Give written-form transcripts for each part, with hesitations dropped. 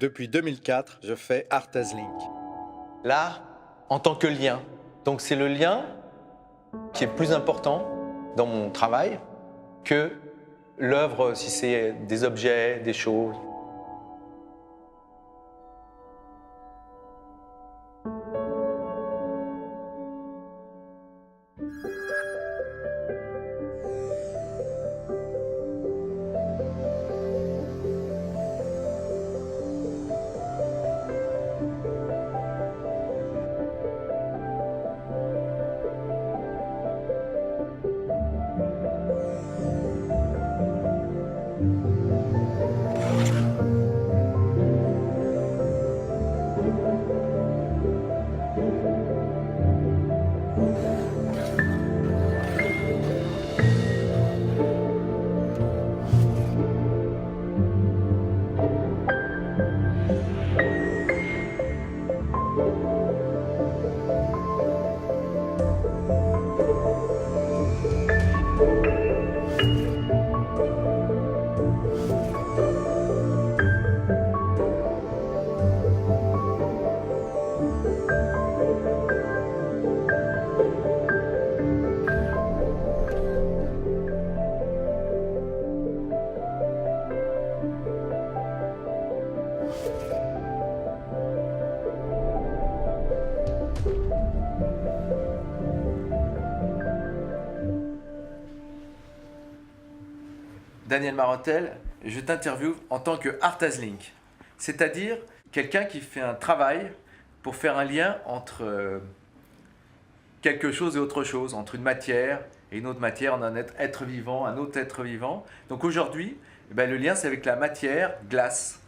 Depuis 2004, je fais Art as Link. L'art en tant que lien. Donc c'est le lien qui est plus important dans mon travail que l'œuvre, si c'est des objets, des choses. Daniel Marotel, je t'interviewe en tant que Art as Link, c'est-à-dire quelqu'un qui fait un travail pour faire un lien entre quelque chose et autre chose, entre une matière et une autre matière, on a un être vivant, un autre être vivant. Donc aujourd'hui, le lien c'est avec la matière glace,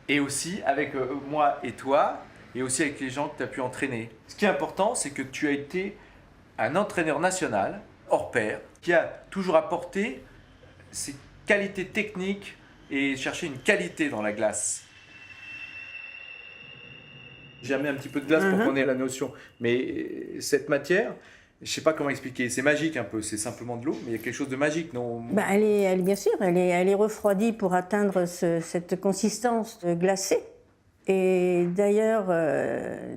et aussi avec moi et toi, et aussi avec les gens que tu as pu entraîner. Ce qui est important, c'est que tu as été un entraîneur national, hors pair, qui a toujours apporté ses qualités techniques et chercher une qualité dans la glace. J'ai amené un petit peu de glace pour qu'on ait la notion. Mais cette matière, je ne sais pas comment expliquer, c'est magique un peu, c'est simplement de l'eau, mais il y a quelque chose de magique, non? Bien sûr, elle est refroidie pour atteindre cette consistance glacée. Et d'ailleurs,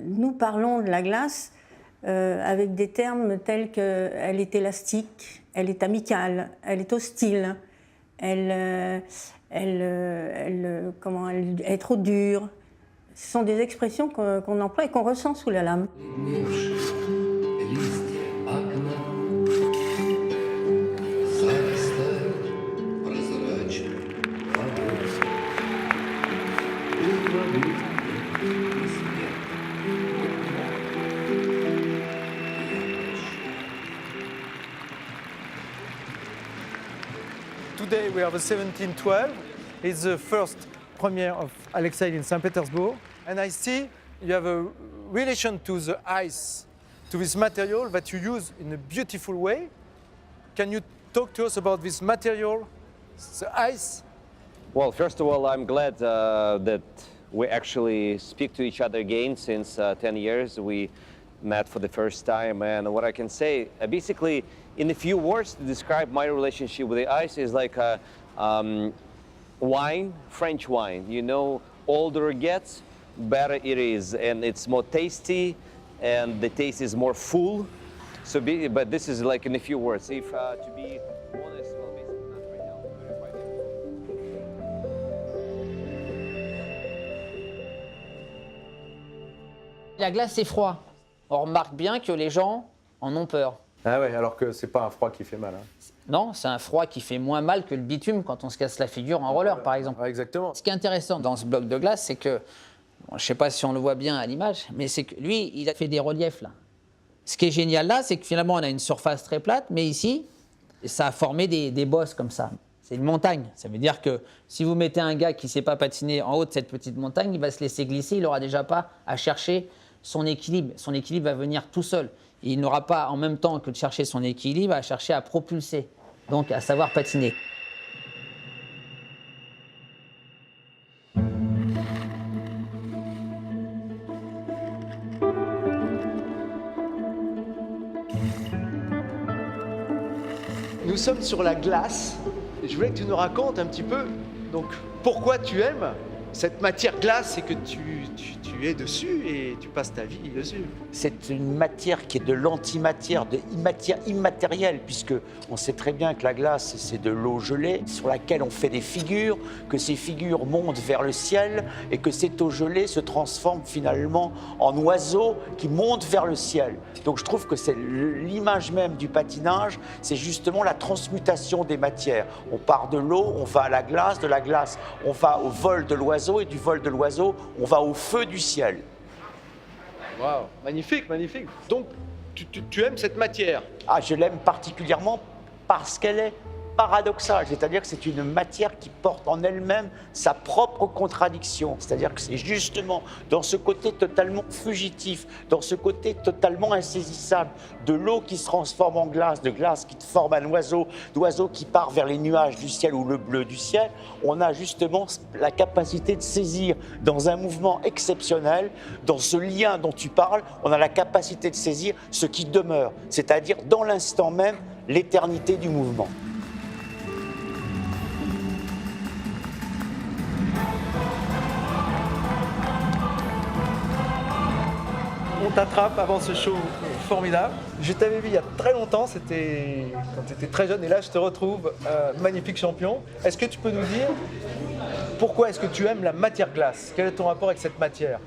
nous parlons de la glace avec des termes tels qu'elle est élastique, elle est amicale, elle est hostile, elle est trop dure. Ce sont des expressions qu'on emploie et qu'on ressent sous la lame. Today we have a 1712. It's the first premiere of Alexei in St. Petersburg. And I see you have a relation to the ice, to this material that you use in a beautiful way. Can you talk to us about this material, the ice? Well, first of all, I'm glad that we actually speak to each other again since 10 years. We met for the first time, and what I can say, basically, in a few words to describe my relationship with the ice is like a wine, French wine. You know, older it gets, better it is, and it's more tasty, and the taste is more full. So, but this is like in a few words. If to be honest, well, basically not right now. Verify it. La glace, c'est froid. On remarque bien que les gens en ont peur. Ah ouais, alors que c'est pas un froid qui fait mal. Hein. Non, c'est un froid qui fait moins mal que le bitume quand on se casse la figure en roller, par exemple. Ouais, exactement. Ce qui est intéressant dans ce bloc de glace, c'est que, bon, je ne sais pas si on le voit bien à l'image, mais c'est que lui, il a fait des reliefs là. Ce qui est génial là, c'est que finalement, on a une surface très plate, mais ici, ça a formé des bosses comme ça. C'est une montagne. Ça veut dire que si vous mettez un gars qui ne sait pas patiner en haut de cette petite montagne, il va se laisser glisser, il n'aura déjà pas à chercher son équilibre. Son équilibre va venir tout seul. Et il n'aura pas, en même temps que de chercher son équilibre, à chercher à propulser, donc à savoir patiner. Nous sommes sur la glace. Et je voulais que tu nous racontes un petit peu donc, pourquoi tu aimes Cette matière glace, c'est que tu es dessus et tu passes ta vie dessus. C'est une matière qui est de l'antimatière, de matière immatérielle, puisque on sait très bien que la glace, c'est de l'eau gelée sur laquelle on fait des figures, que ces figures montent vers le ciel et que cette eau gelée se transforme finalement en oiseaux qui montent vers le ciel. Donc je trouve que c'est l'image même du patinage, c'est justement la transmutation des matières. On part de l'eau, on va à la glace, de la glace, on va au vol de l'oiseau et du vol de l'oiseau, on va au feu du ciel. Waouh, magnifique, magnifique. Donc, tu aimes cette matière? Ah, je l'aime particulièrement parce qu'elle est paradoxale, c'est-à-dire que c'est une matière qui porte en elle-même sa propre contradiction, c'est-à-dire que c'est justement dans ce côté totalement fugitif, dans ce côté totalement insaisissable, de l'eau qui se transforme en glace, de glace qui forme un oiseau, d'oiseau qui part vers les nuages du ciel ou le bleu du ciel, on a justement la capacité de saisir dans un mouvement exceptionnel, dans ce lien dont tu parles, on a la capacité de saisir ce qui demeure, c'est-à-dire dans l'instant même, l'éternité du mouvement. On t'attrape avant ce show formidable. Je t'avais vu il y a très longtemps, c'était quand tu étais très jeune, et là je te retrouve magnifique champion. Est-ce que tu peux nous dire pourquoi est-ce que tu aimes la matière glace? Quel est ton rapport avec cette matière?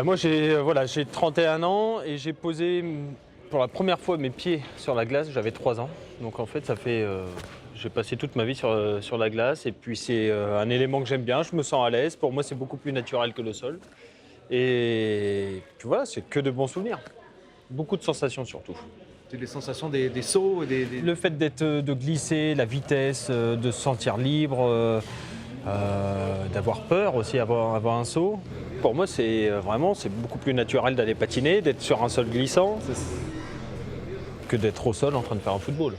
Moi j'ai 31 ans et j'ai posé pour la première fois mes pieds sur la glace, j'avais 3 ans. Donc en fait j'ai passé toute ma vie sur la glace et puis c'est un élément que j'aime bien, je me sens à l'aise. Pour moi c'est beaucoup plus naturel que le sol. Et puis voilà, c'est que de bons souvenirs. Beaucoup de sensations surtout. C'est les sensations des sauts, Le fait de glisser, la vitesse, de se sentir libre, d'avoir peur aussi avant un saut. Pour moi, c'est beaucoup plus naturel d'aller patiner, d'être sur un sol glissant, que d'être au sol en train de faire un football.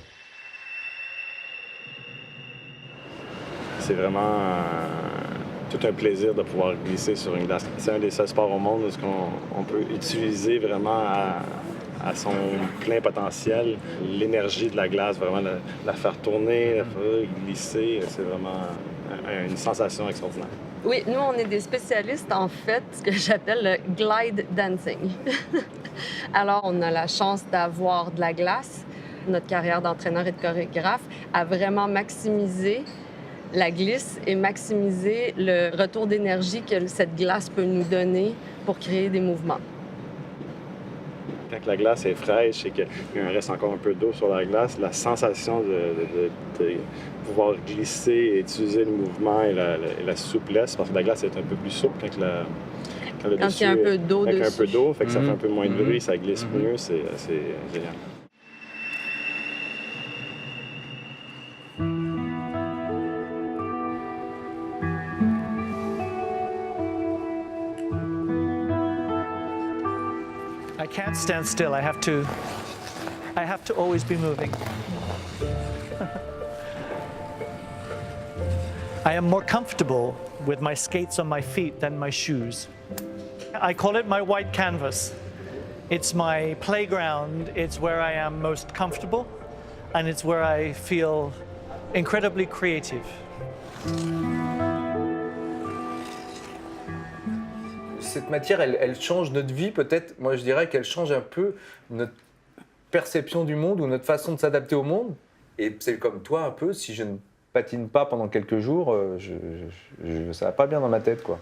C'est vraiment tout un plaisir de pouvoir glisser sur une glace. C'est un des seuls sports au monde où on peut utiliser vraiment à son plein potentiel l'énergie de la glace, vraiment la faire tourner, la faire glisser. C'est vraiment une sensation extraordinaire. Oui, nous, on est des spécialistes, en fait, ce que j'appelle le glide dancing. Alors, on a la chance d'avoir de la glace. Notre carrière d'entraîneur et de chorégraphe a vraiment maximisé la glisse et maximiser le retour d'énergie que cette glace peut nous donner pour créer des mouvements. Quand la glace est fraîche et qu'il reste encore un peu d'eau sur la glace, la sensation de pouvoir glisser et utiliser le mouvement et la souplesse, parce que la glace est un peu plus souple quand il y a un peu d'eau dessus. Avec un peu d'eau, fait que ça fait un peu moins de bruit, ça glisse mieux, c'est génial. I can't stand still. I have to always be moving. I am more comfortable with my skates on my feet than my shoes. I call it my white canvas. It's my playground. It's where I am most comfortable, and it's where I feel incredibly creative. Cette matière, elle change notre vie peut-être. Moi, je dirais qu'elle change un peu notre perception du monde ou notre façon de s'adapter au monde. Et c'est comme toi un peu, si je ne patine pas pendant quelques jours, ça va pas bien dans ma tête, quoi.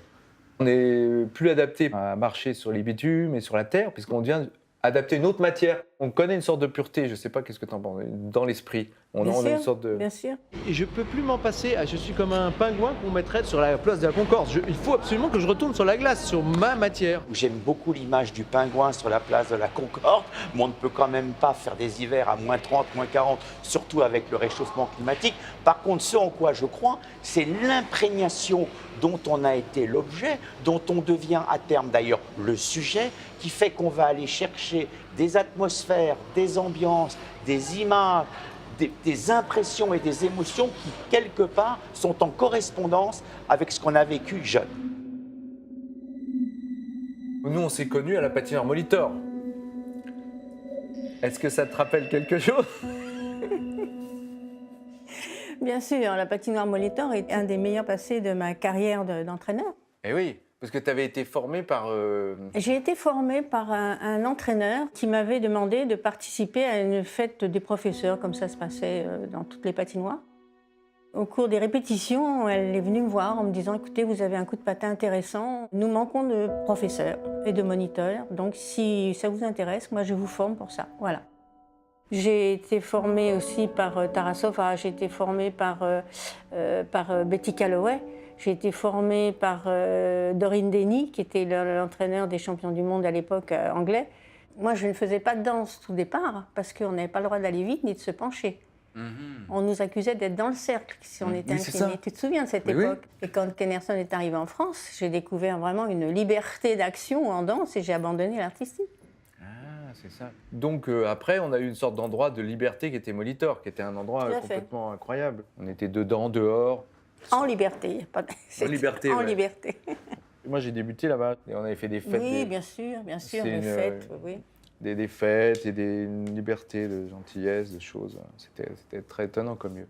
On n'est plus adapté à marcher sur les bitumes et sur la terre, puisqu'on devient adapté à une autre matière. On connaît une sorte de pureté, je ne sais pas qu'est-ce que tu en penses, dans l'esprit. On a une sorte de... Bien sûr. Et je peux plus m'en passer. Je suis comme un pingouin qu'on mettrait sur la place de la Concorde. Il faut absolument que je retourne sur la glace, sur ma matière. J'aime beaucoup l'image du pingouin sur la place de la Concorde, mais on ne peut quand même pas faire des hivers à moins 30, moins 40, surtout avec le réchauffement climatique. Par contre, ce en quoi je crois, c'est l'imprégnation dont on a été l'objet, dont on devient à terme d'ailleurs le sujet, qui fait qu'on va aller chercher des atmosphères, des ambiances, des images, des impressions et des émotions qui, quelque part, sont en correspondance avec ce qu'on a vécu jeune. Nous, on s'est connus à la patinoire Molitor. Est-ce que ça te rappelle quelque chose? Bien sûr, la patinoire Molitor est un des meilleurs passés de ma carrière d'entraîneur. Eh oui, parce que tu avais été formé par... J'ai été formée par un entraîneur qui m'avait demandé de participer à une fête des professeurs, comme ça se passait dans toutes les patinoires. Au cours des répétitions, elle est venue me voir en me disant « Écoutez, vous avez un coup de patin intéressant. Nous manquons de professeurs et de moniteurs, donc si ça vous intéresse, moi je vous forme pour ça. » Voilà. J'ai été formée aussi par Tarasova, j'ai été formée par Betty Calloway, j'ai été formée par Doreen Denny, qui était l'entraîneur des champions du monde à l'époque anglais. Moi, je ne faisais pas de danse tout départ, parce qu'on n'avait pas le droit d'aller vite ni de se pencher. On nous accusait d'être dans le cercle si on était incliné. Tu te souviens de cette époque? Et quand Ken Anderson est arrivé en France, j'ai découvert vraiment une liberté d'action en danse et j'ai abandonné l'artistique. Ah, c'est ça. Donc après, on a eu une sorte d'endroit de liberté qui était Molitor, qui était un endroit complètement incroyable. On était dedans, dehors. En liberté. En liberté, En ouais. liberté. Moi, j'ai débuté là-bas et on avait fait des fêtes. Oui, bien sûr, des fêtes, oui. Des fêtes et une liberté de gentillesse, de choses. C'était très étonnant comme lieu.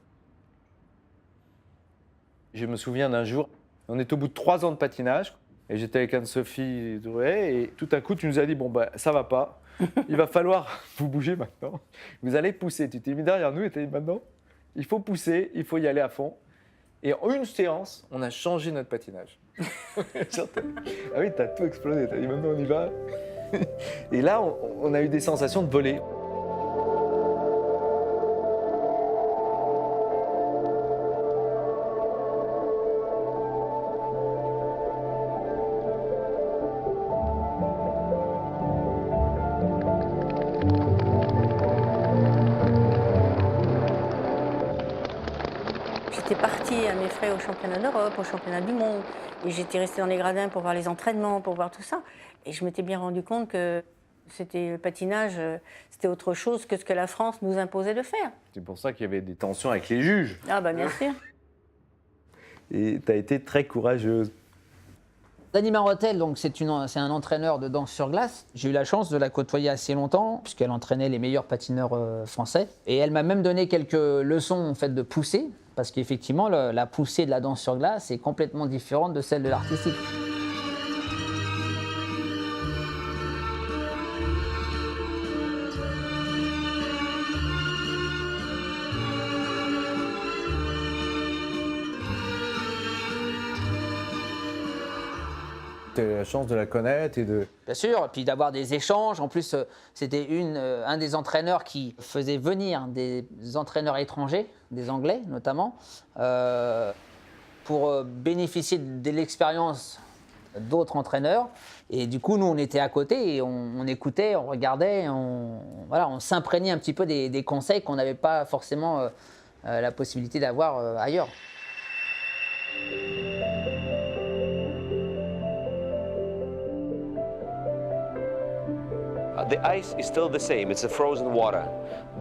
Je me souviens d'un jour, on est au bout de 3 ans de patinage et j'étais avec Anne-Sophie Drouet et tout à coup tu nous as dit bon bah ça va pas, il va falloir vous bouger maintenant, vous allez pousser. Tu t'es mis derrière nous et tu as dit maintenant il faut pousser, il faut y aller à fond. Et en une séance, on a changé notre patinage. Ah oui, t'as tout explosé, t'as dit maintenant on y va. Et là, on a eu des sensations de voler. J'étais partie à mes frais au championnat d'Europe, au championnat du monde, et j'étais restée dans les gradins pour voir les entraînements, pour voir tout ça. Et je m'étais bien rendu compte que le patinage, c'était autre chose que ce que la France nous imposait de faire. C'est pour ça qu'il y avait des tensions avec les juges. Ah bah bien sûr. Et tu as été très courageuse. Dani Marotel, donc c'est un entraîneur de danse sur glace. J'ai eu la chance de la côtoyer assez longtemps, puisqu'elle entraînait les meilleurs patineurs français. Et elle m'a même donné quelques leçons en fait, de poussée, parce qu'effectivement, la poussée de la danse sur glace est complètement différente de celle de l'artistique. Tu as eu la chance de la connaître et de... Bien sûr, et puis d'avoir des échanges. En plus, c'était un des entraîneurs qui faisait venir des entraîneurs étrangers, des Anglais notamment, pour bénéficier de l'expérience d'autres entraîneurs. Et du coup, nous, on était à côté et on écoutait, on regardait, on s'imprégnait un petit peu des conseils qu'on n'avait pas forcément la possibilité d'avoir ailleurs. The ice is still the same, it's a frozen water,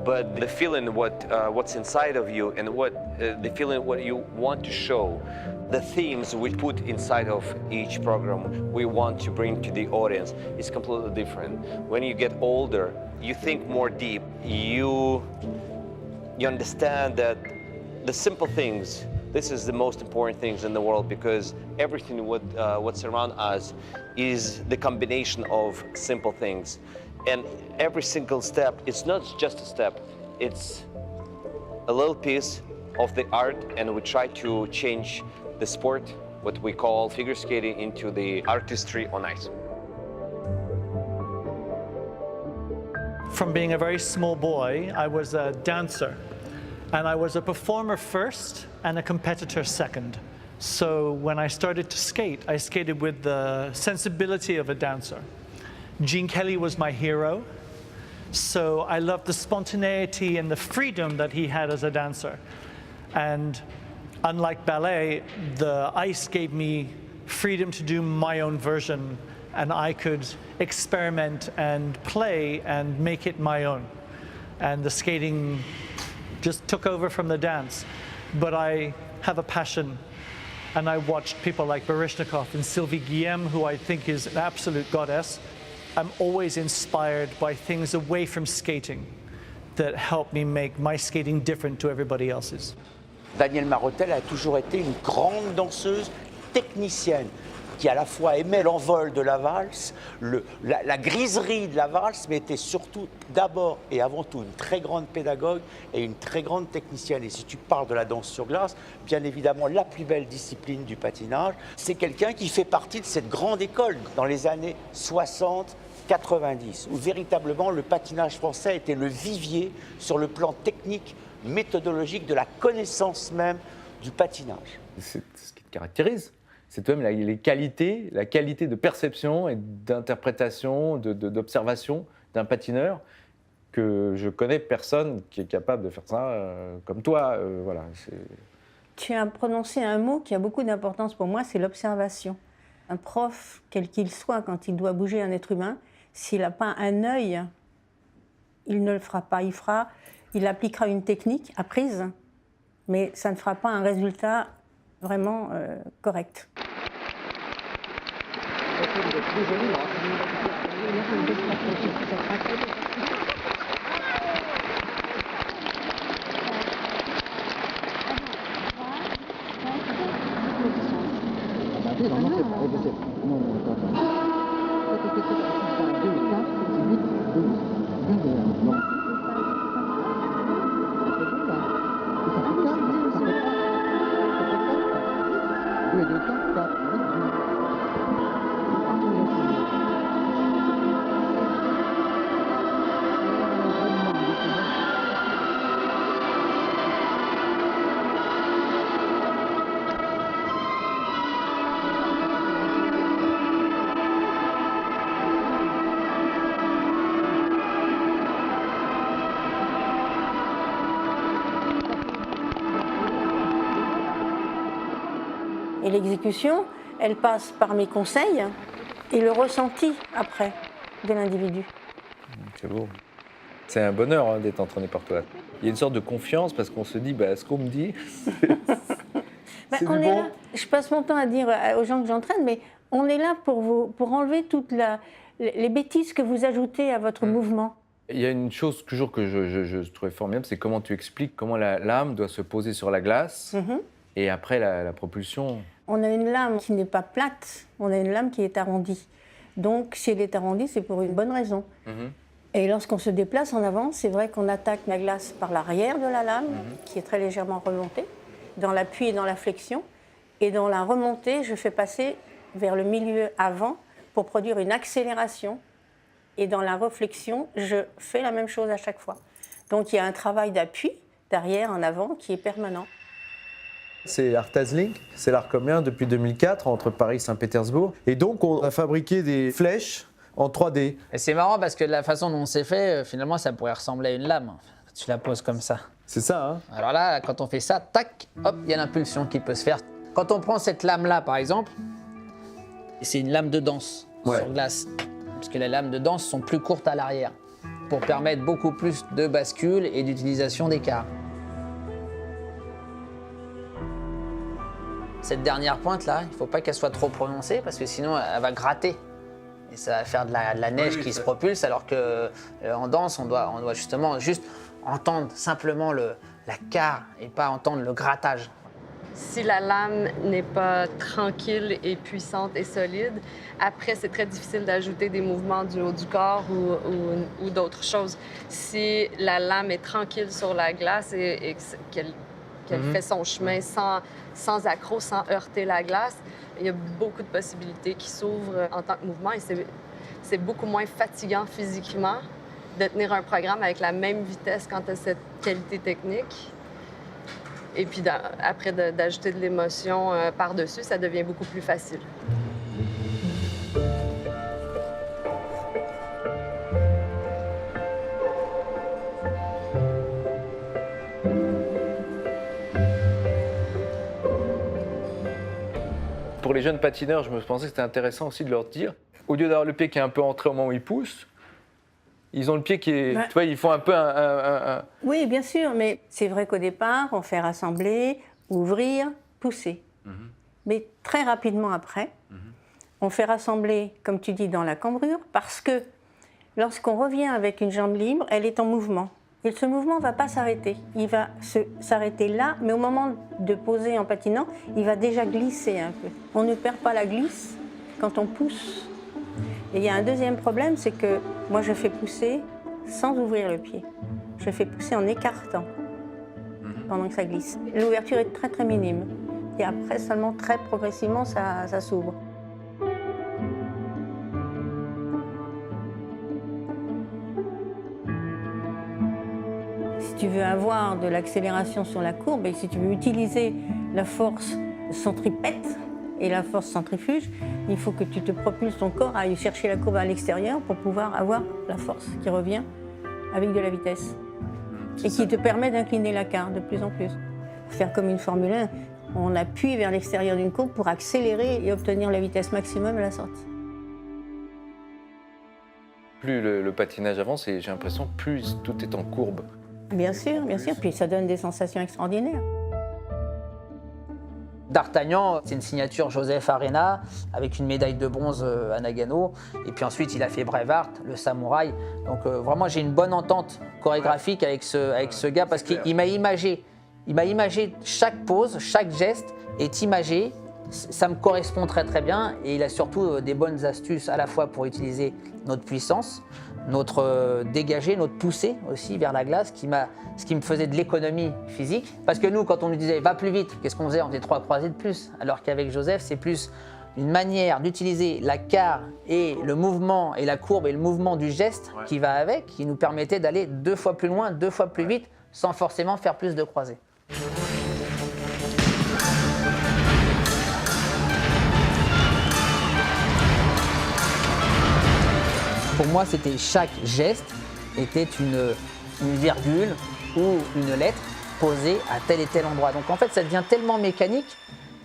but the feeling what's inside of you and the feeling what you want to show, the themes we put inside of each program we want to bring to the audience is completely different. When you get older, you think more deep, you understand that the simple things, this is the most important things in the world, because everything what's around us is the combination of simple things. And every single step, it's not just a step, it's a little piece of the art, and we try to change the sport, what we call figure skating, into the artistry on ice. From being a very small boy, I was a dancer. And I was a performer first and a competitor second. So when I started to skate, I skated with the sensibility of a dancer. Gene Kelly was my hero. So I loved the spontaneity and the freedom that he had as a dancer. And unlike ballet, the ice gave me freedom to do my own version, and I could experiment and play and make it my own. And the skating just took over from the dance. But I have a passion, and I watched people like Baryshnikov and Sylvie Guillem, who I think is an absolute goddess. I'm always inspired by things away from skating that help me make my skating different to everybody else's. Danielle Marotel a toujours été une grande danseuse technicienne qui à la fois aimait l'envol de la valse, la griserie de la valse, mais était surtout d'abord et avant tout une très grande pédagogue et une très grande technicienne. Et si tu parles de la danse sur glace, bien évidemment la plus belle discipline du patinage, c'est quelqu'un qui fait partie de cette grande école dans les années 60, 90, où véritablement le patinage français était le vivier sur le plan technique, méthodologique, de la connaissance même du patinage. C'est ce qui te caractérise. C'est toi-même la qualité de perception et d'interprétation, d'observation d'un patineur que je connais personne qui est capable de faire ça comme toi. Voilà, tu as prononcé un mot qui a beaucoup d'importance pour moi, c'est l'observation. Un prof, quel qu'il soit, quand il doit bouger un être humain, s'il n'a pas un œil, il ne le fera pas. Il appliquera une technique apprise, mais ça ne fera pas un résultat vraiment correct. Et l'exécution, elle passe par mes conseils et le ressenti après de l'individu. C'est beau. C'est un bonheur d'être entraîné par toi. Il y a une sorte de confiance parce qu'on se dit, ce qu'on me dit, c'est on du est bon. là, je passe mon temps à dire aux gens que j'entraîne, mais on est là pour enlever toutes les bêtises que vous ajoutez à votre mouvement. Il y a une chose toujours que je trouvais formidable, c'est comment tu expliques comment la lame doit se poser sur la glace et après la propulsion. On a une lame qui n'est pas plate, on a une lame qui est arrondie. Donc si elle est arrondie, c'est pour une bonne raison. Et lorsqu'on se déplace en avant, c'est vrai qu'on attaque la glace par l'arrière de la lame, qui est très légèrement remontée, dans l'appui et dans la flexion. Et dans la remontée, je fais passer vers le milieu avant pour produire une accélération. Et dans la réflexion, je fais la même chose à chaque fois. Donc il y a un travail d'appui, d'arrière en avant, qui est permanent. C'est ArtazLink, c'est l'art commun depuis 2004 entre Paris et Saint-Pétersbourg. Et donc on a fabriqué des flèches en 3D. Et c'est marrant parce que la façon dont c'est fait, finalement, ça pourrait ressembler à une lame. Tu la poses comme ça. C'est ça, hein? Alors là, quand on fait ça, tac, hop, il y a l'impulsion qui peut se faire. Quand on prend cette lame-là, par exemple, c'est une lame de danse sur glace. Parce que les lames de danse sont plus courtes à l'arrière pour permettre beaucoup plus de bascule et d'utilisation d'écart. Cette dernière pointe-là, il ne faut pas qu'elle soit trop prononcée parce que sinon, elle va gratter. Et ça va faire de la neige qui se propulse, alors qu'en danse, on doit justement juste entendre simplement la carre et pas entendre le grattage. Si la lame n'est pas tranquille et puissante et solide, après, c'est très difficile d'ajouter des mouvements du haut du corps ou d'autres choses. Si la lame est tranquille sur la glace et qu'elle fait son chemin sans accroc, sans heurter la glace, il y a beaucoup de possibilités qui s'ouvrent en tant que mouvement et c'est beaucoup moins fatigant physiquement de tenir un programme avec la même vitesse quand tu as cette qualité technique. Et puis après d'ajouter de l'émotion par-dessus, ça devient beaucoup plus facile. Pour les jeunes patineurs, je me pensais que c'était intéressant aussi de leur dire, au lieu d'avoir le pied qui est un peu entré au moment où ils poussent, ils ont le pied qui est... Tu vois, ils font un peu un... Oui, bien sûr, mais c'est vrai qu'au départ, on fait rassembler, ouvrir, pousser. Mais très rapidement après, on fait rassembler, comme tu dis, dans la cambrure, parce que lorsqu'on revient avec une jambe libre, elle est en mouvement. Et ce mouvement ne va pas s'arrêter. Il va s'arrêter là, mais au moment de poser en patinant, il va déjà glisser un peu. On ne perd pas la glisse quand on pousse. Et il y a un deuxième problème, c'est que moi je fais pousser sans ouvrir le pied. Je fais pousser en écartant pendant que ça glisse. L'ouverture est très très minime. Et après seulement très progressivement ça s'ouvre. Si tu veux avoir de l'accélération sur la courbe et si tu veux utiliser la force centripète et la force centrifuge, il faut que tu te propulses ton corps à aller chercher la courbe à l'extérieur pour pouvoir avoir la force qui revient avec de la vitesse et qui te permet d'incliner la carre de plus en plus. Faire comme une Formule 1, on appuie vers l'extérieur d'une courbe pour accélérer et obtenir la vitesse maximum à la sortie. Plus le patinage avance, et j'ai l'impression plus tout est en courbe. Bien sûr, puis ça donne des sensations extraordinaires. D'Artagnan, c'est une signature Joseph Arena avec une médaille de bronze à Nagano. Et puis ensuite, il a fait Braveheart, le samouraï. Donc vraiment, j'ai une bonne entente chorégraphique avec ce gars parce qu'il m'a imagé. Il m'a imagé chaque pose, chaque geste est imagé. Ça me correspond très très bien. Et il a surtout des bonnes astuces à la fois pour utiliser notre puissance, notre dégagé, notre poussée aussi vers la glace, ce qui me faisait de l'économie physique. Parce que nous, quand on nous disait « va plus vite », qu'est-ce qu'on faisait? On faisait 3 croisées de plus. Alors qu'avec Joseph, c'est plus une manière d'utiliser la carre et le mouvement et la courbe et le mouvement du geste qui va avec, qui nous permettait d'aller 2 fois plus loin, 2 fois plus vite, sans forcément faire plus de croisées. Pour moi, c'était chaque geste était une virgule ou une lettre posée à tel et tel endroit. Donc en fait, ça devient tellement mécanique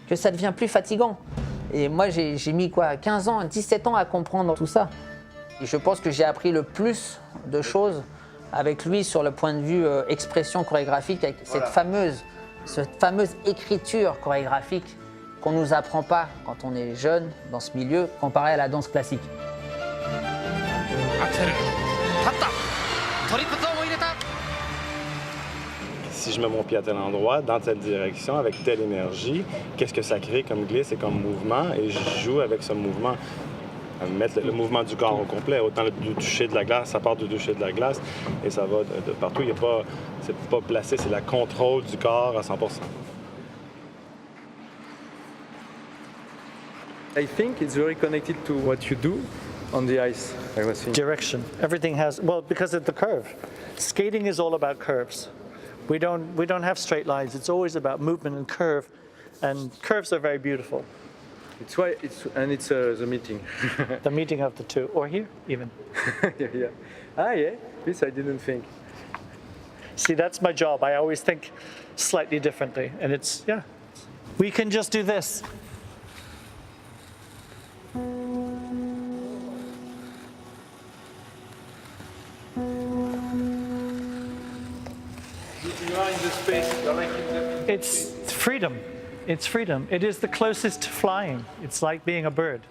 que ça devient plus fatigant. Et moi, j'ai mis 15 ans, 17 ans à comprendre tout ça. Et je pense que j'ai appris le plus de choses avec lui sur le point de vue expression chorégraphique, avec cette fameuse écriture chorégraphique qu'on ne nous apprend pas quand on est jeune dans ce milieu, comparé à la danse classique. Si je mets mon pied à tel endroit, dans telle direction, avec telle énergie, qu'est-ce que ça crée comme glisse et comme mouvement? Et je joue avec ce mouvement, à mettre le mouvement du corps au complet. Autant du toucher de la glace, ça part du toucher de la glace et ça va de partout. C'est pas placé, c'est la contrôle du corps à 100%. I think it's very connected to what you do on the ice, I was thinking. Direction. Everything has, well, because of the curve. Skating is all about curves. We don't have straight lines. It's always about movement and curve, and curves are very beautiful. It's why it's the meeting. The meeting of the two, or here even. Yeah. Ah yeah, this I didn't think. See, that's my job. I always think slightly differently, and it's, yeah. We can just do this. It's freedom. It's freedom. It is the closest to flying. It's like being a bird.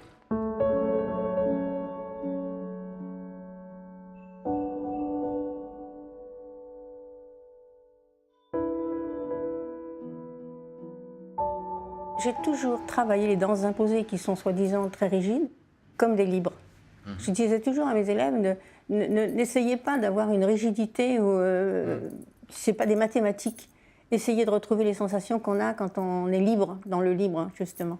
J'ai toujours travaillé les danses imposées qui sont soi-disant très rigides comme des libres. Je disais toujours à mes élèves, n'essayez pas d'avoir une rigidité où c'est pas des mathématiques. Essayez de retrouver les sensations qu'on a quand on est libre, dans le libre, justement.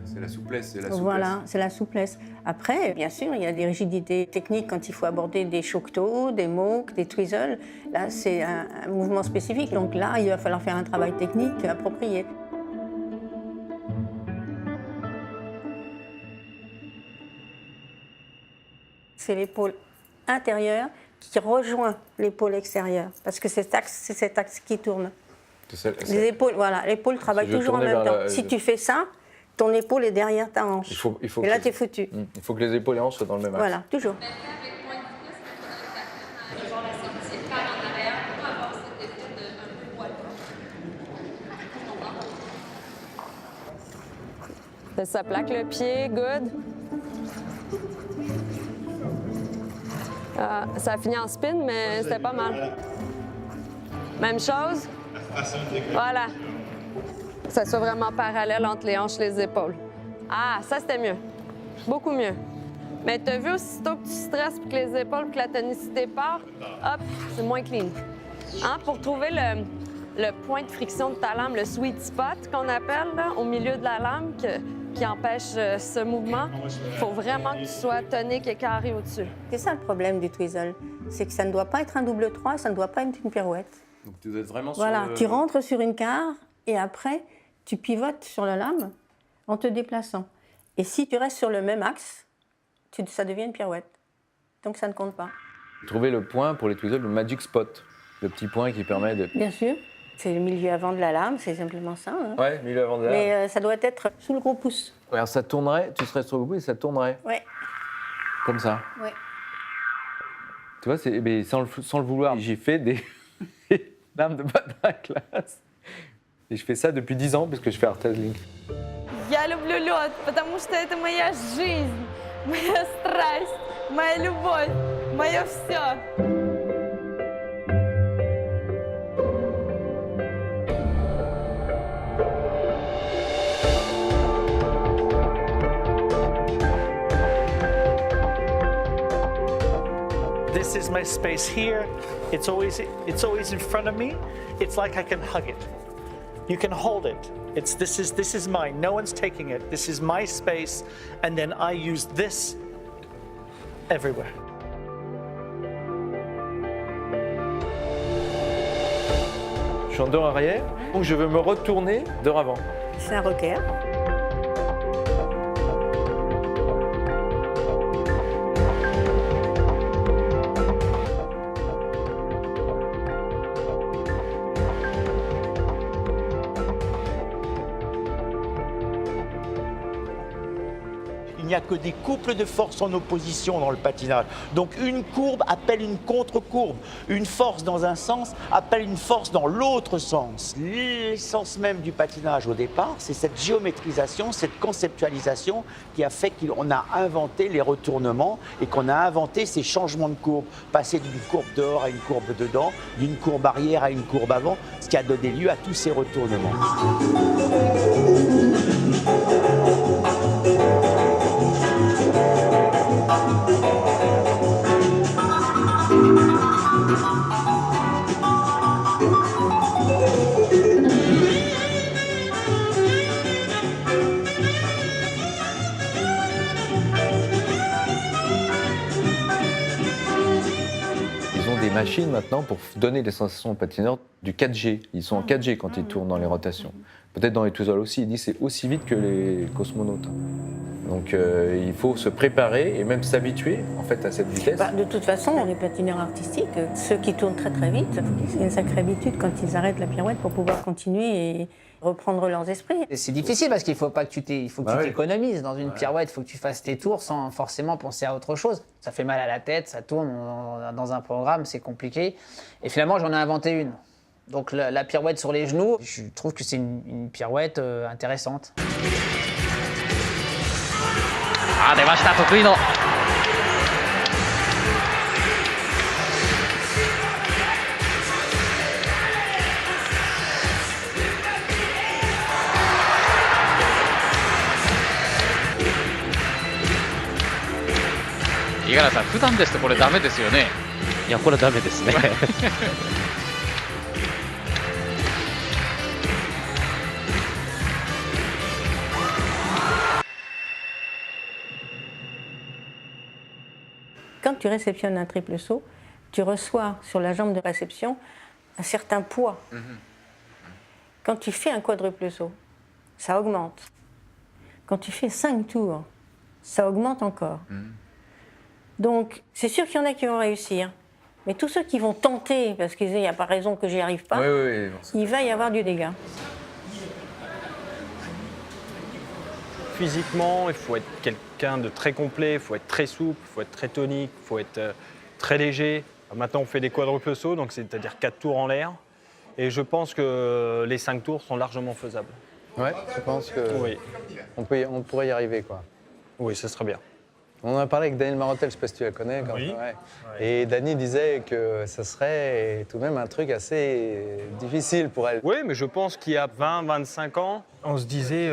C'est la souplesse, Voilà, c'est la souplesse. Après, bien sûr, il y a des rigidités techniques quand il faut aborder des shokuto, des moks, des twizzles. Là, c'est un mouvement spécifique. Donc là, il va falloir faire un travail technique approprié. C'est l'épaule intérieure qui rejoint l'épaule extérieure, parce que c'est cet axe qui tourne. Les épaules, voilà, l'épaule travaille toujours en même temps. Si tu fais ça, ton épaule est derrière ta hanche. Et là, t'es foutu. Il faut que les épaules et hanches soient dans le même axe. Voilà, toujours. Ça plaque le pied, good. Ça a fini en spin, mais c'était pas mal. Même chose. Voilà. Que ça soit vraiment parallèle entre les hanches et les épaules. Ah, ça, c'était mieux. Beaucoup mieux. Mais tu as vu, aussitôt que tu stresses et que les épaules et que la tonicité part, hop, c'est moins clean. Hein? Pour trouver le point de friction de ta lame, le sweet spot qu'on appelle, là, au milieu de la lame qui empêche ce mouvement, il faut vraiment que tu sois tonique et carré au-dessus. C'est ça le problème du twizzle, c'est que ça ne doit pas être un double 3, ça ne doit pas être une pirouette. Donc tu dois être vraiment Voilà, sur le... tu rentres sur une carre et après, tu pivotes sur la lame en te déplaçant. Et si tu restes sur le même axe, ça devient une pirouette. Donc ça ne compte pas. Trouver le point pour les twizzles, le magic spot. Le petit point qui permet de... Bien sûr, c'est le milieu avant de la lame, c'est simplement ça. Hein. Ouais, milieu avant de la... Mais ça doit être sous le gros pouce. Alors ça tournerait, tu serais sur le bout et ça tournerait. Ouais. Comme ça. Ouais. Tu vois, mais sans le vouloir, j'ai fait des lames de patin à glace. Et je fais ça depuis 10 ans parce que je fais Artazlink. Я люблю лед, потому что это моя жизнь, моя страсть, моя любовь, мое все. This is my space here. It's always in front of me. It's like I can hug it. You can hold it. This is mine. No one's taking it. This is my space, and then I use this everywhere. Je suis en dehors arrière, donc je veux me retourner dehors avant. C'est un rocker. Il n'y a que des couples de forces en opposition dans le patinage. Donc une courbe appelle une contre-courbe. Une force dans un sens appelle une force dans l'autre sens. L'essence même du patinage au départ, c'est cette géométrisation, cette conceptualisation qui a fait qu'on a inventé les retournements et qu'on a inventé ces changements de courbe. Passer d'une courbe dehors à une courbe dedans, d'une courbe arrière à une courbe avant, ce qui a donné lieu à tous ces retournements. Ils ont des machines maintenant pour donner des sensations aux patineurs du 4G. Ils sont en 4G quand ils tournent dans les rotations. Peut-être dans les twizzles aussi. Ils disent que c'est aussi vite que les cosmonautes. Donc il faut se préparer et même s'habituer en fait à cette vitesse. De toute façon, les patineurs artistiques, ceux qui tournent très très vite, c'est une sacrée habitude quand ils arrêtent la pirouette pour pouvoir continuer et reprendre leurs esprits. C'est difficile parce qu'il faut pas que tu t'économises dans une pirouette, il faut que tu fasses tes tours sans forcément penser à autre chose. Ça fait mal à la tête, ça tourne dans un programme, c'est compliqué. Et finalement, j'en ai inventé une. Donc la pirouette sur les genoux, je trouve que c'est une pirouette intéressante. あ、出ました、得意の。五十嵐さん、普段ですとこれダメですよね。いや、これダメですね。Quand tu réceptionnes un triple saut, tu reçois sur la jambe de réception un certain poids. Quand tu fais un quadruple saut, ça augmente. Quand tu fais 5 tours, ça augmente encore. Donc, c'est sûr qu'il y en a qui vont réussir. Mais tous ceux qui vont tenter, parce qu'ils disent il n'y a pas raison que j'y arrive pas, il va y avoir du dégât. Physiquement, il faut être quelqu'un de très complet, il faut être très souple, il faut être très tonique, il faut être très léger. Maintenant, on fait des quadruples sauts, donc c'est-à-dire 4 tours en l'air. Et je pense que les 5 tours sont largement faisables. Ouais, je pense que oui. on pourrait y arriver, quoi. Oui, ce serait bien. On en a parlé avec Daniel Marotel, je ne sais pas si tu la connais. Oui. Ouais. Et Dani disait que ça serait tout de même un truc assez difficile pour elle. Oui, mais je pense qu'il y a 20-25 ans, on se disait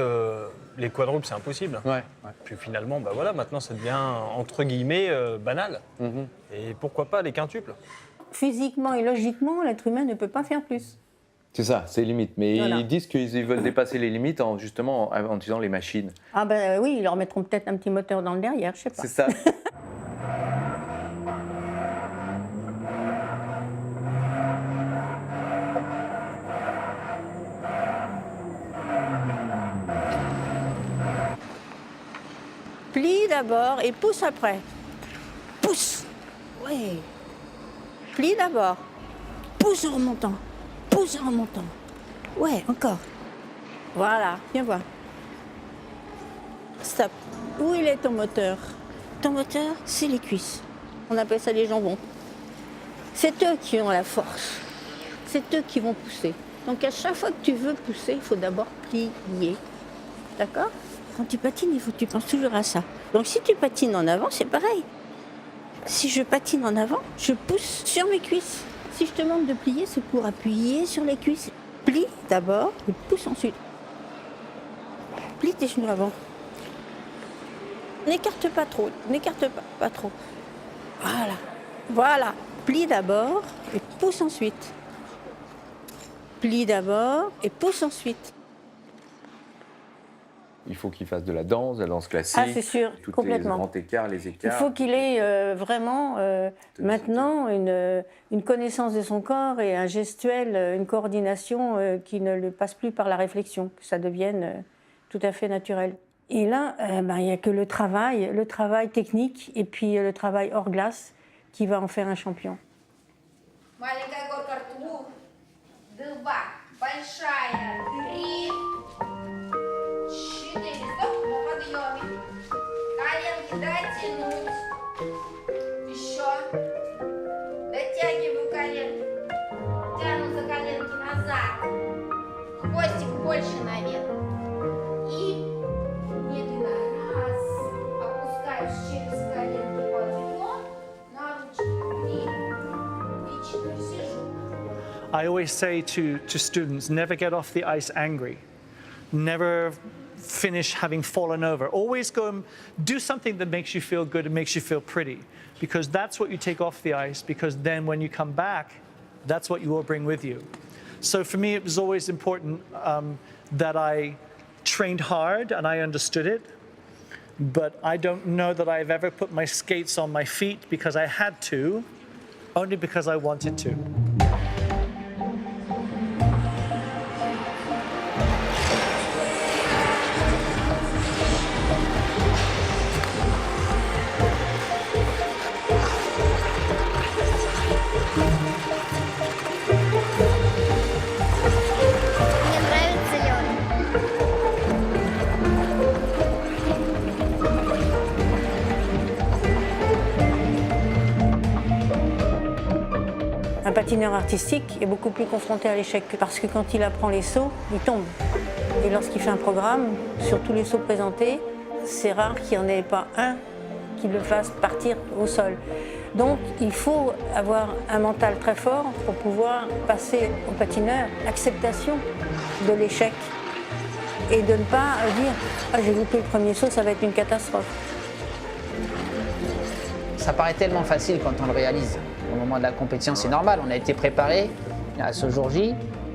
les quadruples, c'est impossible. Ouais. Puis finalement, bah voilà, maintenant ça devient entre guillemets banal. Et pourquoi pas les quintuples? Physiquement et logiquement, l'être humain ne peut pas faire plus. C'est ça, c'est limite. Mais Voilà. ils disent qu'ils veulent dépasser les limites en utilisant les machines. Ah ben oui, ils leur mettront peut-être un petit moteur dans le derrière, je sais pas. C'est ça. Plie d'abord et pousse après. Pousse. Oui. Plie d'abord. Pousse en remontant. Pousse en remontant. Ouais, encore. Voilà, viens voir. Stop. Où il est ton moteur? Ton moteur, c'est les cuisses. On appelle ça les jambons. C'est eux qui ont la force. C'est eux qui vont pousser. Donc à chaque fois que tu veux pousser, il faut d'abord plier. D'accord? Quand tu patines, il faut que tu penses toujours à ça. Donc si tu patines en avant, c'est pareil. Si je patine en avant, je pousse sur mes cuisses. Si je te demande de plier, c'est pour appuyer sur les cuisses. Plie d'abord et pousse ensuite. Plie tes genoux avant. N'écarte pas trop, n'écarte pas trop. Voilà. Voilà. Plie d'abord et pousse ensuite. Plie d'abord et pousse ensuite. Il faut qu'il fasse de la danse classique. Ah, c'est sûr, tous complètement. les grands écarts, les Il écarts. faut qu'il ait vraiment maintenant une connaissance de son corps et un gestuel, une coordination qui ne le passe plus par la réflexion, que ça devienne tout à fait naturel. Et là, il n'y a que le travail technique et puis le travail hors glace qui va en faire un champion. Маленькая горка рту, 2, большая 3, 4, стоп, на подъеме. Коленки дотянуть. Еще. Дотягиваю коленки. Тяну за коленки назад. Хвостик больше наверх. И медленно раз. Опускаюсь через коленки подъем. На ручки 3 и 4. Сижу. I always say to students, never get off the ice angry. Never finish having fallen over. Always go and do something that makes you feel good and makes you feel pretty, because that's what you take off the ice, because then when you come back, that's what you will bring with you. So for me, it was always important that I trained hard and I understood it, but I don't know that I've ever put my skates on my feet because I had to, only because I wanted to. Мне нравится лед. Un patineur artistique est beaucoup plus confronté à l'échec parce que quand il apprend les sauts, il tombe. Et lorsqu'il fait un programme, sur tous les sauts présentés, c'est rare qu'il n'y en ait pas un qui le fasse partir au sol. Donc il faut avoir un mental très fort pour pouvoir passer au patineur l'acceptation de l'échec et de ne pas dire « Ah, j'ai loupé le premier saut, ça va être une catastrophe ». Ça paraît tellement facile quand on le réalise. Au moment de la compétition, c'est normal, on a été préparé. À ce jour J,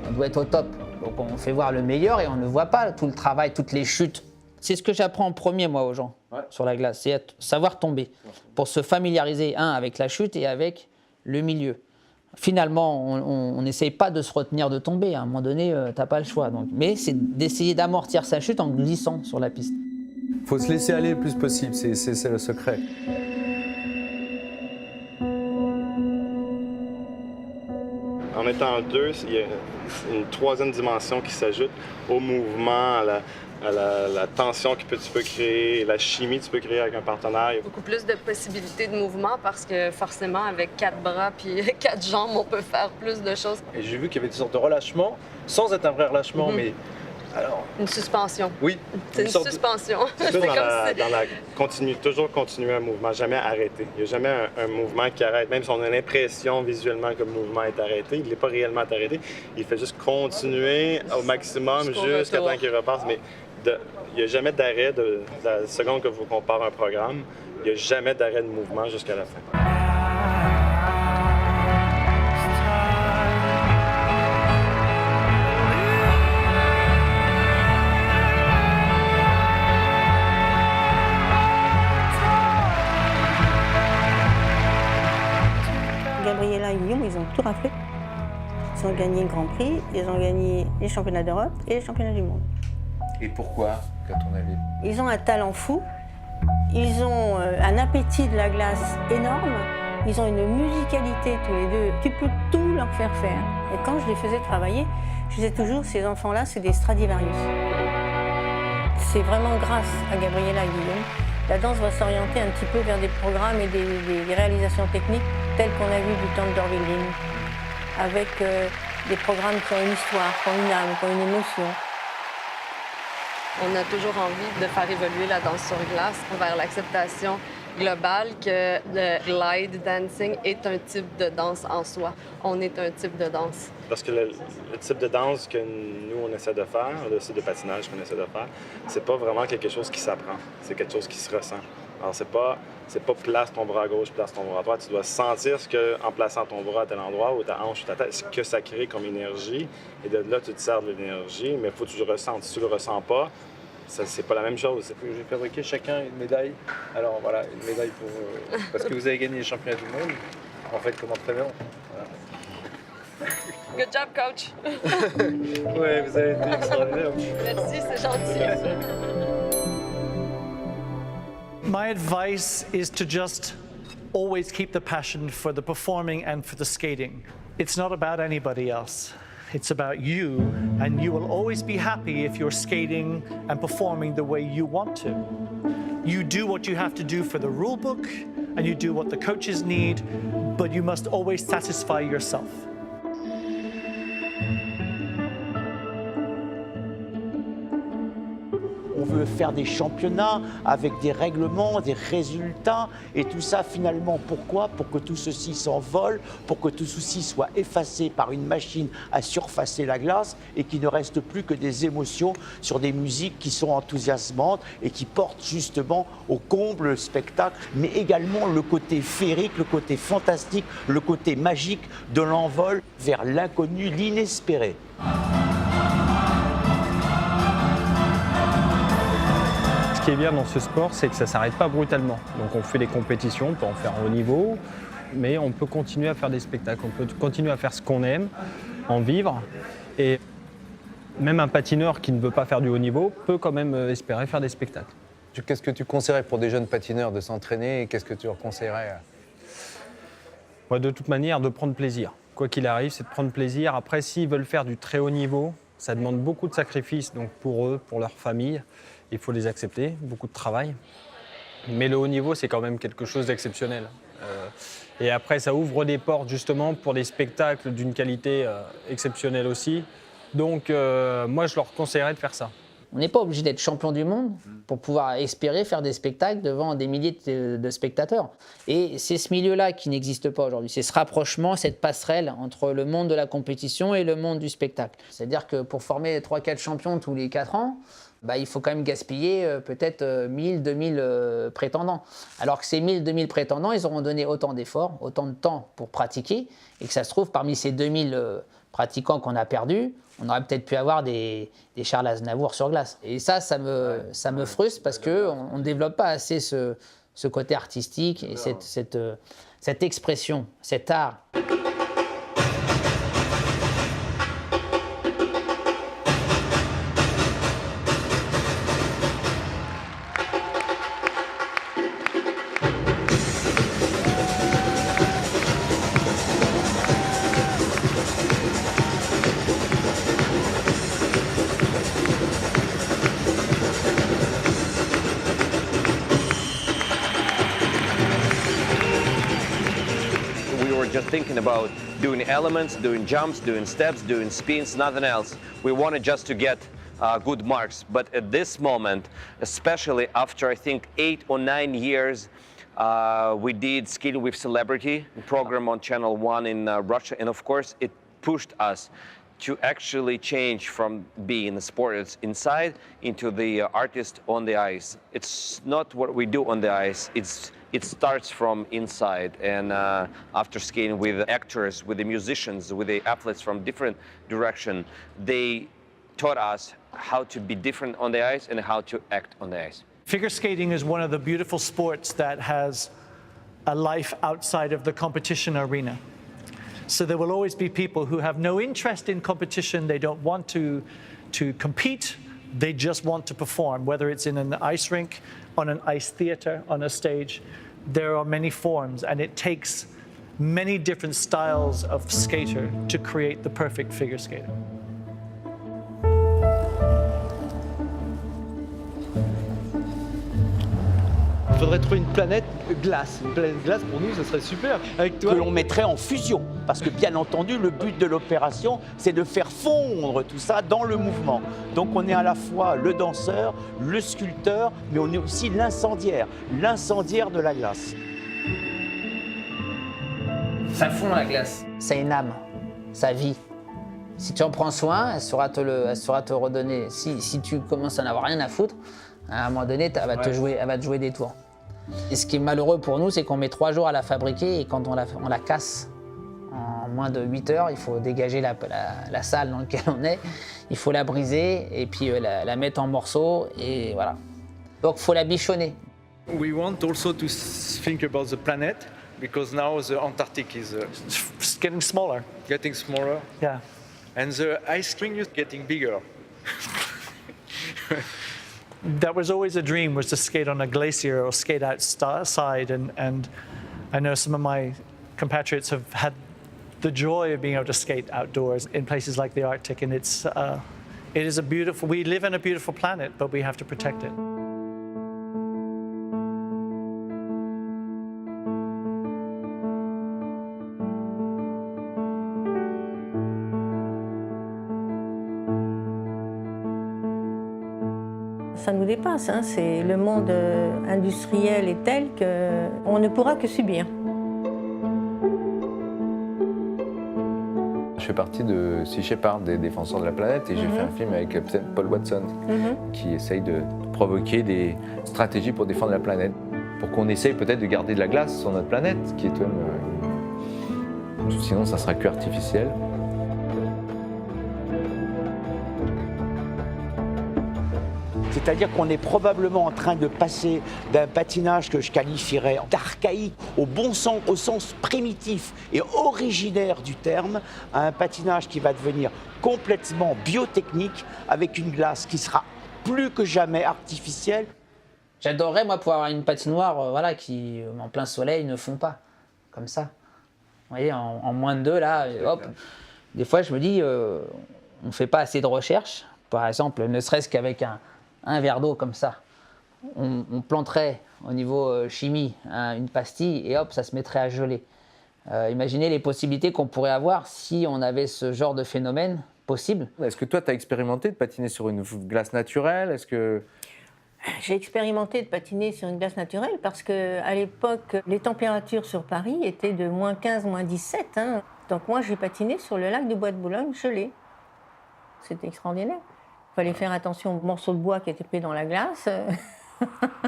on doit être au top. Donc on fait voir le meilleur et on ne voit pas tout le travail, toutes les chutes. C'est ce que j'apprends en premier, moi, aux gens, sur la glace, c'est savoir tomber, pour se familiariser, avec la chute et avec le milieu. Finalement, on n'essaye pas de se retenir de tomber. À un moment donné, t'as pas le choix. Donc, mais c'est d'essayer d'amortir sa chute en glissant sur la piste. Il faut se laisser aller le plus possible, c'est le secret. En étant deux, il y a une troisième dimension qui s'ajoute au mouvement, à la tension que tu peux créer, la chimie que tu peux créer avec un partenaire. Beaucoup plus de possibilités de mouvement parce que forcément, avec 4 bras puis 4 jambes, on peut faire plus de choses. Et j'ai vu qu'il y avait des sortes de relâchements, sans être un vrai relâchement, mais Alors, Une suspension. Oui. C'est une sorte de- suspension. C'est C'est toujours comme si- toujours continuer un mouvement, jamais arrêter. Il n'y a jamais un mouvement qui arrête. Même si on a l'impression visuellement que le mouvement est arrêté, il n'est pas réellement arrêté. Il fait juste continuer au maximum Jusqu'au jusqu'à retour. temps qu'il repasse. Mais il n'y a jamais d'arrêt de la seconde que vous comparez un programme. Il n'y a jamais d'arrêt de mouvement jusqu'à la fin. Gabriela et Guillaume, ils ont tout raflé. Ils ont gagné le Grand Prix, ils ont gagné les championnats d'Europe et les championnats du monde. et pourquoi, à ton avis? Ils ont un talent fou, ils ont un appétit de la glace énorme, ils ont une musicalité tous les deux. Tu peux tout leur faire faire. Et quand je les faisais travailler, je disais toujours, ces enfants-là, c'est des Stradivarius. C'est vraiment grâce à Gabriela et Guillaume. La danse va s'orienter un petit peu vers des programmes et des réalisations techniques telles qu'on a vu du temps de D'Orville Lynn, avec des programmes qui ont une histoire, qui ont une âme, qui ont une émotion. On a toujours envie de faire évoluer la danse sur glace vers l'acceptation globale que le glide dancing est un type de danse en soi. On est un type de danse. Parce que le type de danse que nous, on essaie de faire, le type de patinage qu'on essaie de faire, c'est pas vraiment quelque chose qui s'apprend. C'est quelque chose qui se ressent. Alors, c'est pas place ton bras à gauche, place ton bras à droite. Tu dois sentir ce que, en plaçant ton bras à tel endroit, ou ta hanche ou ta tête, ce que ça crée comme énergie. Et de là, tu te sers de l'énergie, mais il faut que tu le ressentes. Si tu le ressens pas, c'est pas la même chose. J'ai fabriqué chacun une médaille. Alors voilà, une médaille pour parce que vous avez gagné les championnats du monde. En fait, comme entraîneur. Voilà. Good job, coach! Ouais, vous avez été extraordinaire. Merci, c'est gentil. My advice is to just always keep the passion for the performing and for the skating. It's not about anybody else. It's about you, and you will always be happy if you're skating and performing the way you want to. You do what you have to do for the rule book, and you do what the coaches need, but you must always satisfy yourself. On veut faire des championnats avec des règlements, des résultats, et tout ça finalement, pourquoi? Pour que tout ceci s'envole, pour que tout ceci soit effacé par une machine à surfacer la glace et qu'il ne reste plus que des émotions sur des musiques qui sont enthousiasmantes et qui portent justement au comble le spectacle, mais également le côté féerique, le côté fantastique, le côté magique de l'envol vers l'inconnu, l'inespéré. Ce qui est bien dans ce sport, c'est que ça ne s'arrête pas brutalement. Donc on fait des compétitions, on peut en faire au haut niveau, mais on peut continuer à faire des spectacles, on peut continuer à faire ce qu'on aime, en vivre. Et même un patineur qui ne veut pas faire du haut niveau peut quand même espérer faire des spectacles. Qu'est-ce que tu conseillerais pour des jeunes patineurs de s'entraîner et qu'est-ce que tu leur conseillerais? Ouais, de toute manière, de prendre plaisir. Quoi qu'il arrive, c'est de prendre plaisir. Après, s'ils veulent faire du très haut niveau, ça demande beaucoup de sacrifices, donc pour eux, pour leur famille. Il faut les accepter, beaucoup de travail. Mais le haut niveau, c'est quand même quelque chose d'exceptionnel. Et après, ça ouvre des portes justement pour des spectacles d'une qualité exceptionnelle aussi. Donc, moi, je leur conseillerais de faire ça. On n'est pas obligé d'être champion du monde pour pouvoir espérer faire des spectacles devant des milliers de spectateurs. Et c'est ce milieu-là qui n'existe pas aujourd'hui. C'est ce rapprochement, cette passerelle entre le monde de la compétition et le monde du spectacle. C'est-à-dire que pour former 3-4 champions tous les 4 ans, il faut quand même gaspiller peut-être 1000, 2000 prétendants. Alors que ces 1000, 2000 prétendants, ils auront donné autant d'efforts, autant de temps pour pratiquer, et que ça se trouve, parmi ces 2000 pratiquants qu'on a perdus, on aurait peut-être pu avoir des Charles Aznavour sur glace. Et ça me frustre parce qu'on ne développe pas assez ce côté artistique et cette expression, cet art. Just thinking about doing elements, doing jumps, doing steps, doing spins, nothing else. We wanted just to get good marks. But at this moment, especially after I think 8 or 9 years, we did Skating with Celebrity program on Channel 1 in Russia, and of course it pushed us to actually change from being a sport inside into the artist on the ice. It's not what we do on the ice, it starts from inside. And after skating with actors, with the musicians, with the athletes from different direction, they taught us how to be different on the ice and how to act on the ice. Figure skating is one of the beautiful sports that has a life outside of the competition arena. So there will always be people who have no interest in competition. They don't want to compete. They just want to perform, whether it's in an ice rink, on an ice theater, on a stage. There are many forms, and it takes many different styles of skater to create the perfect figure skater. Il faudrait trouver une planète glace. Une planète glace, pour nous, ce serait super. Avec toi. Que l'on mettrait en fusion. Parce que bien entendu, le but de l'opération, c'est de faire fondre tout ça dans le mouvement. Donc on est à la fois le danseur, le sculpteur, mais on est aussi l'incendiaire de la glace. Ça fond la glace. Ça a une âme, ça vit. Si tu en prends soin, elle saura te redonner. Si tu commences à n'avoir rien à foutre, à un moment donné, elle va te jouer des tours. Et ce qui est malheureux pour nous, c'est qu'on met 3 jours à la fabriquer et quand on la casse en moins de 8 heures, il faut dégager la salle dans laquelle on est, il faut la briser et puis la mettre en morceaux et voilà. Donc il faut la bichonner. We want also to think about the planet because now the Antarctic is getting smaller. Getting smaller. Yeah. And the ice ring is getting bigger. That was always a dream, was to skate on a glacier or skate outside. And I know some of my compatriots have had the joy of being able to skate outdoors in places like the Arctic. And it is a beautiful, we live on a beautiful planet, but we have to protect it. Ça nous dépasse, hein. Le monde industriel est tel qu'on ne pourra que subir. Je fais partie de Sea Shepherd, des défenseurs de la planète, et j'ai fait un film avec Captain Paul Watson qui essaye de provoquer des stratégies pour défendre la planète, pour qu'on essaye peut-être de garder de la glace sur notre planète, qui est quand même... Sinon, ça sera que artificiel. C'est-à-dire qu'on est probablement en train de passer d'un patinage que je qualifierais d'archaïque au sens primitif et originaire du terme, à un patinage qui va devenir complètement biotechnique avec une glace qui sera plus que jamais artificielle. J'adorerais, moi, pouvoir avoir une patinoire qui, en plein soleil, ne fond pas, comme ça. Vous voyez, en moins de 2, là, hop. Des fois, je me dis, on ne fait pas assez de recherche. Par exemple, ne serait-ce qu'avec un verre d'eau comme ça, on planterait au niveau chimie une pastille et hop, ça se mettrait à geler. Imaginez les possibilités qu'on pourrait avoir si on avait ce genre de phénomène possible. Est-ce que toi, tu as expérimenté de patiner sur une glace naturelle? Est-ce que... J'ai expérimenté de patiner sur une glace naturelle parce qu'à l'époque, les températures sur Paris étaient de moins 15, moins 17. Hein. Donc moi, j'ai patiné sur le lac du Bois de Boulogne gelé. C'était extraordinaire. Il fallait faire attention aux morceaux de bois qui étaient pris dans la glace.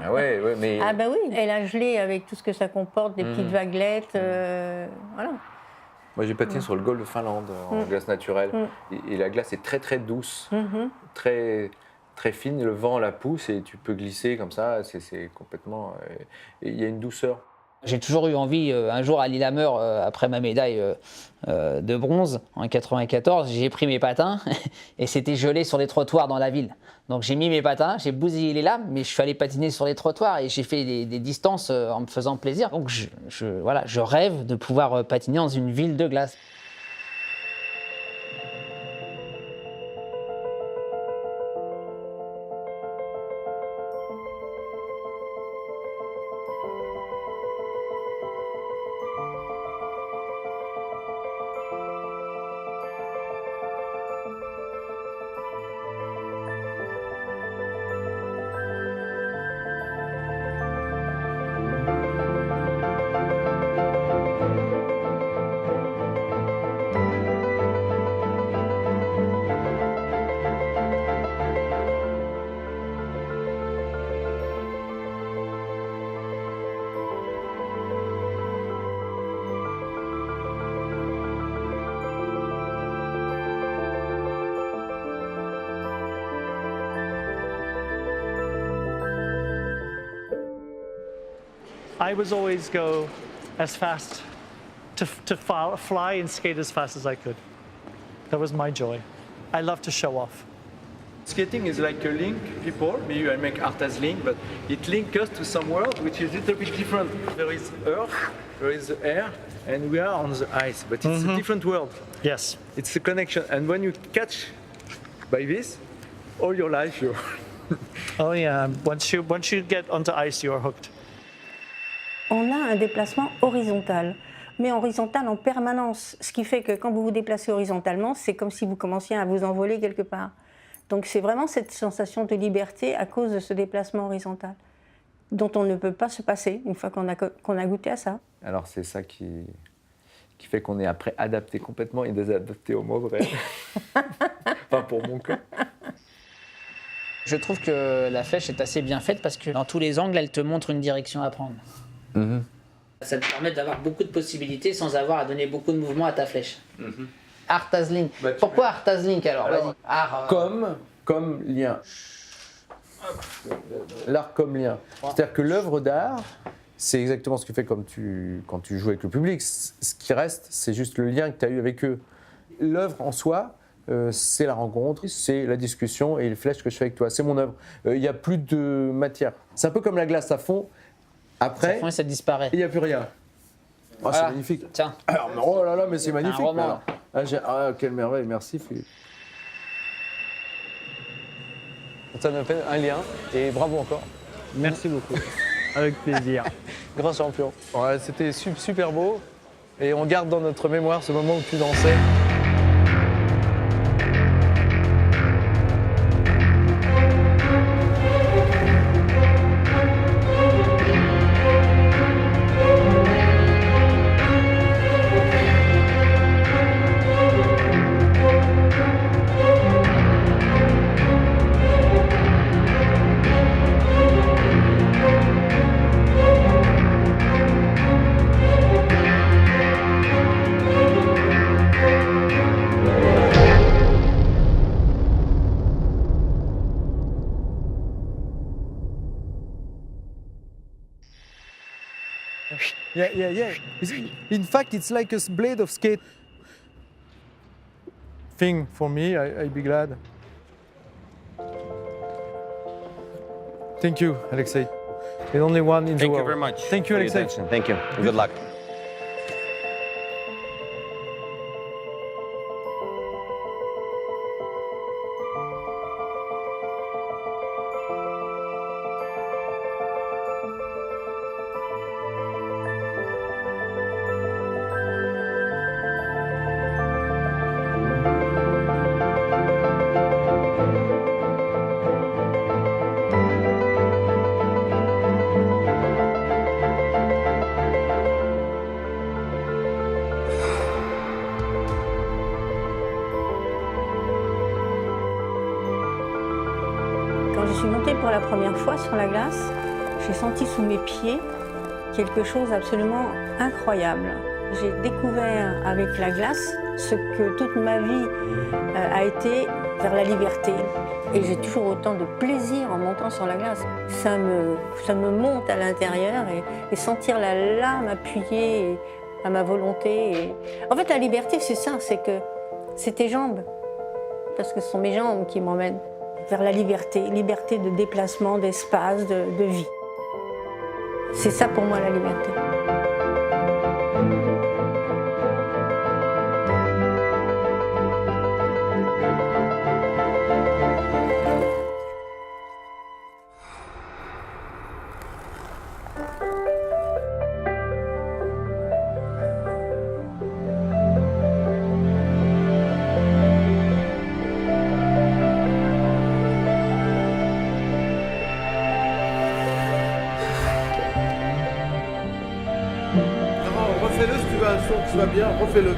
Ah ouais, mais... Ah bah oui, elle a gelé avec tout ce que ça comporte, des petites vaguelettes, voilà. Moi j'ai patiné sur le golfe de Finlande en glace naturelle. Et la glace est très très douce, très, très fine, le vent la pousse et tu peux glisser comme ça, c'est complètement... Et il y a une douceur. J'ai toujours eu envie, un jour à Lillehammer, après ma médaille de bronze en 94, j'ai pris mes patins et c'était gelé sur les trottoirs dans la ville. Donc j'ai mis mes patins, j'ai bousillé les lames, mais je suis allé patiner sur les trottoirs et j'ai fait des distances en me faisant plaisir. Donc je rêve de pouvoir patiner dans une ville de glace. I was always go as fast, to fly and skate as fast as I could. That was my joy. I love to show off. Skating is like a link, people. Maybe I make art as link, but it links us to some world which is a little bit different. There is earth, there is the air, and we are on the ice, but it's a different world. Yes. It's a connection, and when you catch by this, all your life you're... Oh yeah, once you get onto ice, you're hooked. On a un déplacement horizontal, mais horizontal en permanence. Ce qui fait que quand vous vous déplacez horizontalement, c'est comme si vous commenciez à vous envoler quelque part. Donc c'est vraiment cette sensation de liberté à cause de ce déplacement horizontal, dont on ne peut pas se passer une fois qu'on a goûté à ça. Alors c'est ça qui fait qu'on est après adapté complètement et désadapté au monde réel. Enfin pour mon cas. Je trouve que la flèche est assez bien faite parce que dans tous les angles, elle te montre une direction à prendre. Ça te permet d'avoir beaucoup de possibilités sans avoir à donner beaucoup de mouvements à ta flèche. Art as link. Pourquoi art as link alors, art, Comme lien. L'art comme lien. C'est-à-dire que l'œuvre d'art, c'est exactement ce que tu fais quand tu joues avec le public. Ce qui reste, c'est juste le lien que tu as eu avec eux. L'œuvre en soi, c'est la rencontre, c'est la discussion et les flèches que je fais avec toi. C'est mon œuvre. Il n'y a plus de matière. C'est un peu comme la glace, ça fond. Après, ça fond et ça disparaît. Il n'y a plus rien. Oh, voilà. C'est magnifique. Tiens. Alors, oh là là, mais c'est magnifique. Quelle merveille, merci Philippe. Ça nous fait un lien, et bravo encore. Merci beaucoup. Avec plaisir. Grand champion. Ouais, c'était super beau, et on garde dans notre mémoire ce moment où tu dansais. Yeah. In fact, it's like a blade of skate. Thing for me, I'd be glad. Thank you, Alexei. The only one in the world. Thank you very much. Thank you, Alexei. Thank you. Good luck. Quand je suis montée pour la première fois sur la glace, j'ai senti sous mes pieds quelque chose d'absolument incroyable. J'ai découvert avec la glace ce que toute ma vie a été vers la liberté. Et j'ai toujours autant de plaisir en montant sur la glace. Ça me monte à l'intérieur et sentir la lame appuyée à ma volonté. En fait, la liberté, c'est ça, c'est tes jambes. Parce que ce sont mes jambes qui m'emmènent vers la liberté de déplacement, d'espace, de vie. C'est ça pour moi la liberté. Refais-le si tu vas bien, refais-le.